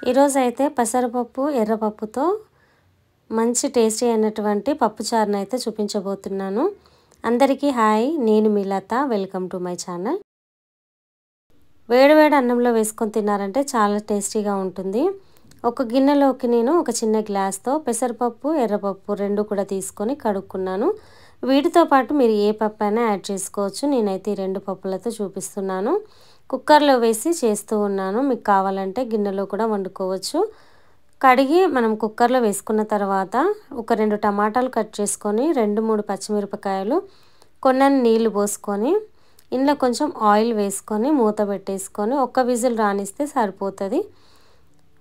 ఈరోజు అయితే పెసరపప్పు ఎర్రపప్పుతో మంచి టేస్టీ అయినటువంటి పప్పుచారుని అయితే చూపించబోతున్నాను. అందరికీ హాయ్, నేను మీ Latha. Welcome to my channel. వేడివేడి అన్నంలో వేసుకొని తిన్నారంటే చాలా టేస్టీగా ఉంటుంది. ఒక గిన్నెలోకి నేను ఒక చిన్న గ్లాస్తో పెసరపప్పు ఎర్రపప్పు రెండు కూడా తీసుకొని కడుక్కున్నాను. వీటితో పాటు మీరు ఏ పప్పు అయినా యాడ్ చేసుకోవచ్చు. నేనైతే ఈ రెండు పప్పులతో చూపిస్తున్నాను. కుక్కర్లో వేసి చేస్తూ ఉన్నాను. మీకు కావాలంటే గిన్నెలో కూడా వండుకోవచ్చు. కడిగి మనం కుక్కర్లో వేసుకున్న తర్వాత ఒక 2 టమాటాలు కట్ చేసుకొని 2-3 పచ్చిమిరపకాయలు కొన్నన్ని నీళ్లు పోసుకొని ఇందులో కొంచెం ఆయిల్ వేసుకొని మూత పెట్టేసుకొని ఒక్క విజిల్ రానిస్తే సరిపోతుంది.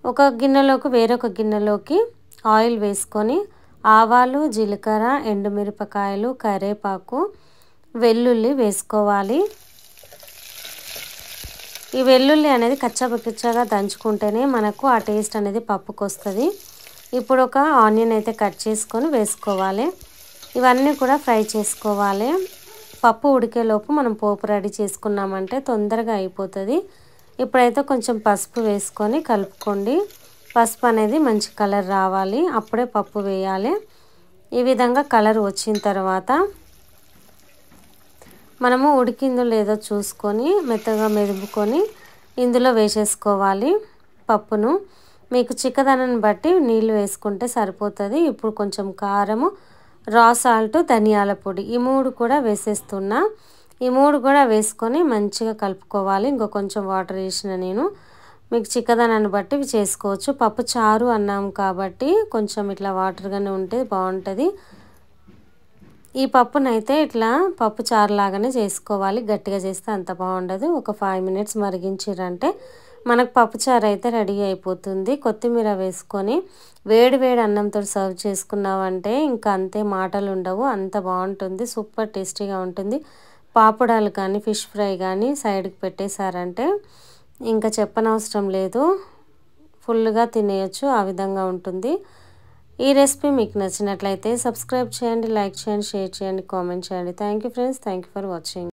ఒక గిన్నెలోకి వేరొక గిన్నెలోకి ఆయిల్ వేసుకొని ఆవాలు, జీలకర్ర, ఎండుమిరపకాయలు, కరివేపాకు, వెల్లుల్లి వేసుకోవాలి. ఈ వెల్లుల్లి అనేది కచ్చాపచ్చగా దంచుకుంటేనే మనకు ఆ టేస్ట్ అనేది పప్పుకు వస్తుంది. ఇప్పుడు ఒక ఆనియన్ అయితే కట్ చేసుకొని వేసుకోవాలి. ఇవన్నీ కూడా ఫ్రై చేసుకోవాలి. పప్పు ఉడికేలోపు మనం పోపు రెడీ చేసుకున్నామంటే తొందరగా అయిపోతుంది. ఇప్పుడైతే కొంచెం పసుపు వేసుకొని కలుపుకోండి. పసుపు అనేది మంచి కలర్ రావాలి, అప్పుడే పప్పు వేయాలి. ఈ విధంగా కలర్ వచ్చిన తర్వాత మనము ఉడికిందో లేదో చూసుకొని మెత్తగా మెదుపుకొని ఇందులో వేసేసుకోవాలి పప్పును. మీకు చిక్కదనాన్ని బట్టి నీళ్ళు వేసుకుంటే సరిపోతుంది. ఇప్పుడు కొంచెం కారము, రా సాల్ట్, ధనియాల పొడి ఈ 3 కూడా వేసేస్తున్నా. ఈ 3 కూడా వేసుకొని మంచిగా కలుపుకోవాలి. ఇంకో కొంచెం వాటర్ వేసిన నేను. మీకు చిక్కదనాన్ని బట్టి చేసుకోవచ్చు. పప్పు చారు అన్నాం కాబట్టి కొంచెం ఇట్లా వాటర్గానే ఉంటే బాగుంటుంది. ఈ పప్పునైతే ఇట్లా పప్పు చారు లాగానే చేసుకోవాలి. గట్టిగా చేస్తే అంత బాగుండదు. ఒక 5 మినిట్స్ మరిగించారంటే మనకు పప్పు చారు అయితే రెడీ అయిపోతుంది. కొత్తిమీర వేసుకొని వేడి వేడి అన్నంతో సర్వ్ చేసుకున్నామంటే ఇంకా అంతే, మాటలు ఉండవు. అంత బాగుంటుంది. సూపర్ టేస్టీగా ఉంటుంది. పాపడాలు కానీ ఫిష్ ఫ్రై కానీ సైడ్కి పెట్టేశారంటే ఇంకా చెప్పనవసరం లేదు, ఫుల్గా తినేయచ్చు. ఆ విధంగా ఉంటుంది. ఈ రెసిపీ మీకు నచ్చినట్లయితే సబ్స్క్రైబ్ చేయండి, లైక్ చేయండి, షేర్ చేయండి, కామెంట్ చేయండి. Thank you friends. Thank you for watching.